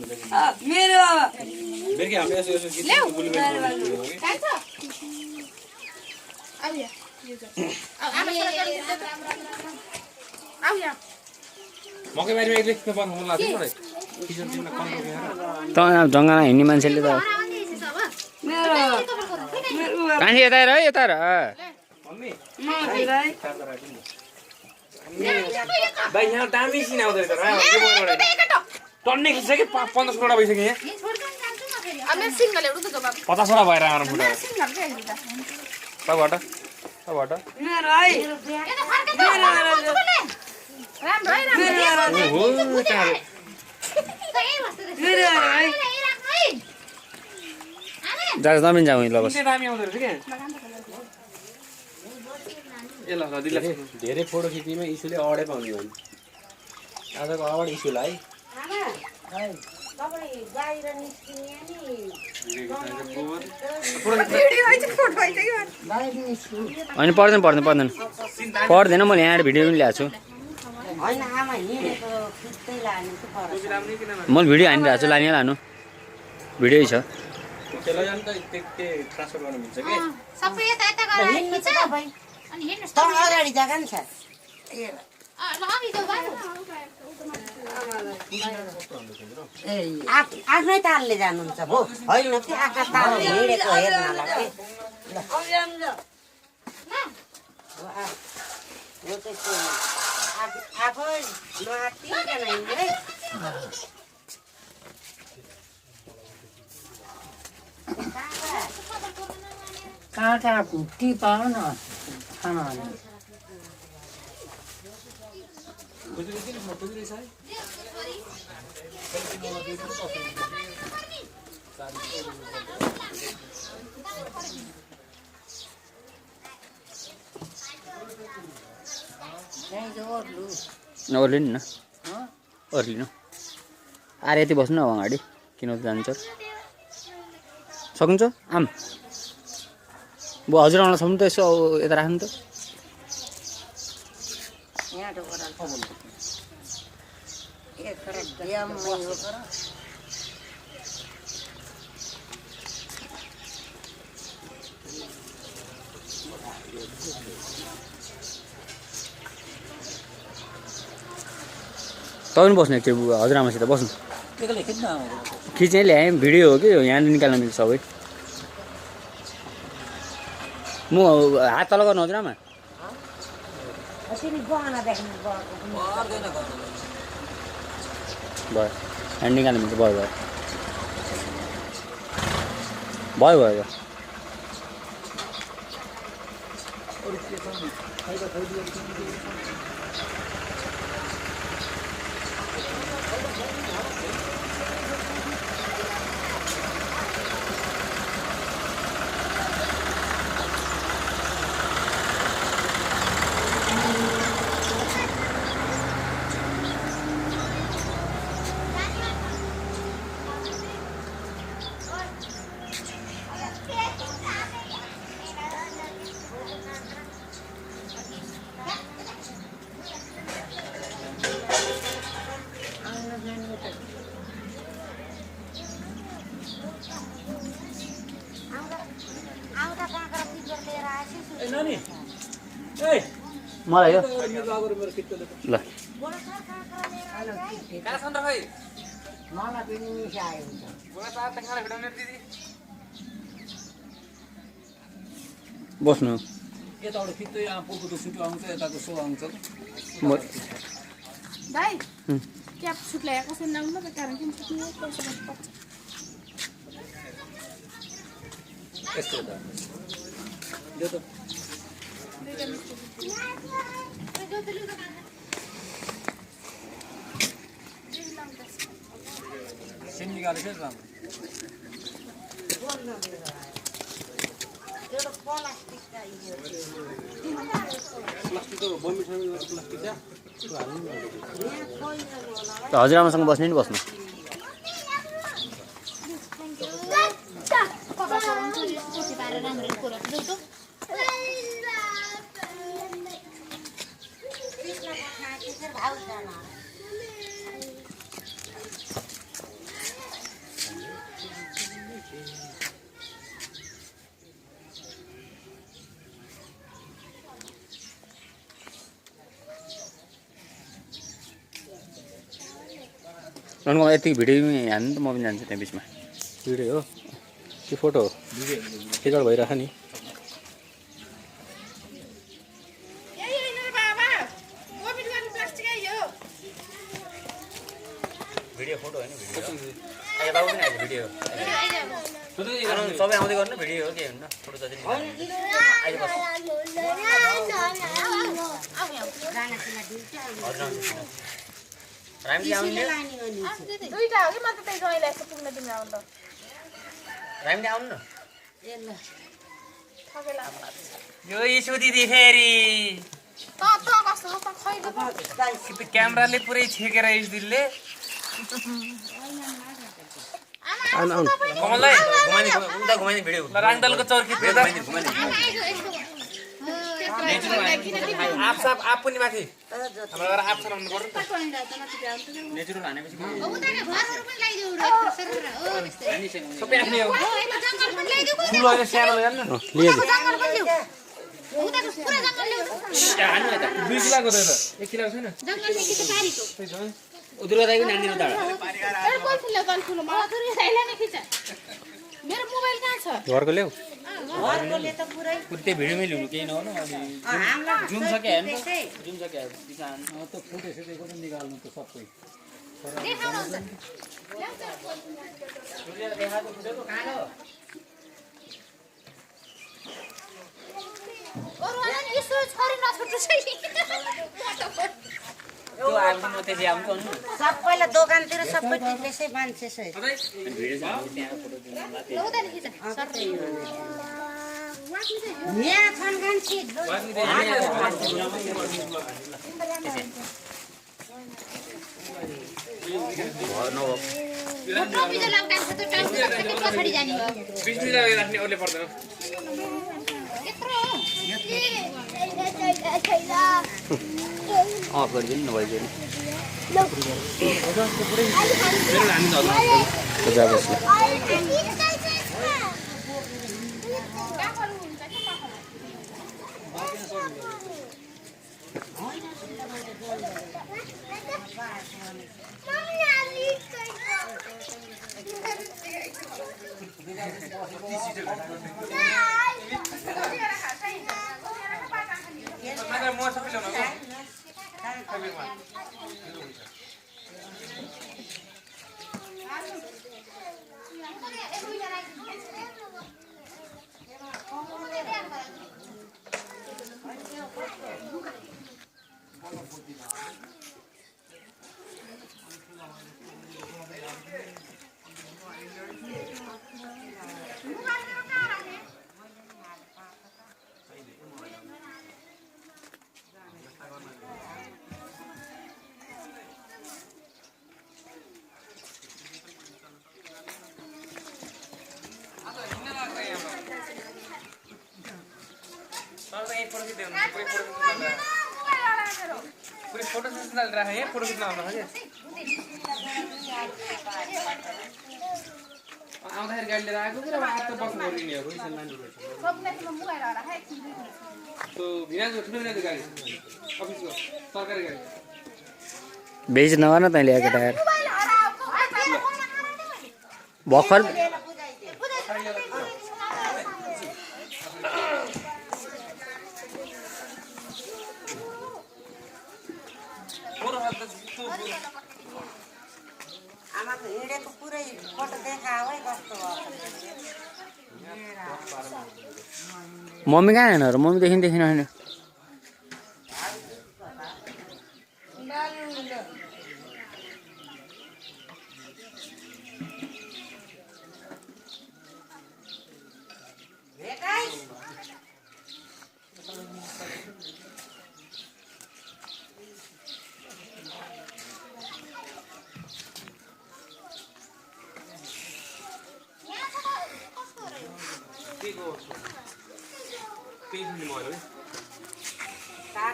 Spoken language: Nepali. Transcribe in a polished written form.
मेरो बाबा बेरके हामी यसो यसो गीत बुलबुल कान्छ आउ या यो जा आउ या मकै बारीमा एक लेख्न पर्नु मन लाग्थ्यो मलाई किशोर तिमीलाई कन्ट्रोल गरेर त जङ्गलमा हिँड्ने मान्छेले त कान्छी यता हेर है यता हेर मम्मी मलाई भाइ यहाँ दामी सिन आउँदै रहेछ र के बोल्नु टन्ने खिचिसक्यो 15 वटा भइसक्यो यहाँ अब सिंगल एउटा त जवाब 50 वटा भएर आएर फुटा सिंगल के हेर्दा तबाट मेरो है राम्रो है ओहो चार मेरो है जा जमिन जाउँ ल बस कुन दामी आउँदै रहेछ के ए ल दिला धेरै फोटो खिच्नेमा इस्युले अडै पाउने हो आजको अवार्ड इस्युलाई होइन पर्दैन मैले यहाँ भिडियो पनि ल्याएको छु मैले भिडियो हानिरहेको छु लाने लानु भिडियो छ त्यसलाई जान त ट्रान्सफर गर्न मिल्छ के सबै यता यता गरेर हिँड्छ अनि हिँड्नुस् त अगाडि जग्गा नि छ आफ्नै तालले जानुहुन्छ भो होइन कि आकाश तालले हिँडेको हेर्नलाई आफै नआत्तिकन हिँड्ने काँटा टिपाउ न खाना ओर्लिनु न ओर्लिनु आएर यति बस्नु न अगाडि किन जान्छ सक्नुहुन्छ आम अब हजुर आउनसम्म त यसो यता राख्नु त तपाईँ पनि बस्नु एकचोटि हजुरआमासित बस्नु खिच्ने ल्याएँ भिडियो हो कि यहाँ निकाल्न मिल्छ सबै म हात तल गर्नु हजुरआमा भयो ह्यान्ड निकाल्नु मिल्छ भयो मलाई यो ल बस्नु यताबाट खिच्दै पोको त सुटो आउँछ यताको सो आउँछ दाइ क्याप सुट ल्याएको कसरी नाम न त कारण किन सुट्नु यस्तो त यो त सिम निकालेको छ राम्रो हजुरआमासँग बस्ने नि बस्नु रनको यतिको भिडियोमै हान्नु त म पनि जान्छु त्यहाँ बिचमा भिडियो हो कि फोटो हो खिचड भइरहेछ नि भिडियो फोटो होइन भिडियो अहिले बाबु पनि आएको भिडियो सबै आउँदै गर्नु भिडियो हो के हुन्न फोटो जति अहिले बस रामजी आउनु दुईटा हो कि म त त्यही गइलाई पुग्न तिमी आउनु रामजी आउनु न ठगेला यो इसु दिदी फेरि त कस्तो हो त खैको क्यामेराले पुरै छेकेर इस दिदीले कमललाई घुमाइदिने भिडियो राङदलको चौकी आप पनि माथि हाम्रो आप चलाउनु पर्यो नेचुरल हानेपछि सबै आफ्नै हो ठुलो होइन सानो हेर्नु हान्नु यता 2 किलोको त 1 किलोको छैन दुर्गा दाइ पनि हान्दिनु त मेरो मोबाइल कहाँ छ घरको ल्याऊ घरकोले त पुरै त्यही भिडियोमै ल्याउनु केही नहुनु अनि हामीलाई जुम सक्यो हेर्नु जुम सक्यो त फुटेछ त्यसको पनि निकाल्नु त सबै त्यो आएको म त्यसै आउँछु नि सबैलाई दोकानतिर सबै त्यसै मान्छे छ यहाँ छन् मान्छे बिस्मिल्लाह राख्ने अरूले पर्दैन अफ गरिदिनु न भइदियो पूरी फोटो सेशन चल रहा है ये फोटो कितना आउनु है आउँदाखेरि गाडी लिएर आएको कि अब आत्ता बस्नु पर्ने हो रोइसन मान्छे तो भिनाजु ठुलो भिनाजु गाडी अफिसको सरकारी गाडी बेच नगर न तैँले ल्याएको टायर भर्खर आमा त हिँडेको पुरै फोटो देखाऊ है कस्तो मम्मी कहाँ हेर्नु मम्मी देखिन होइन Pigo. Pigo ni mo,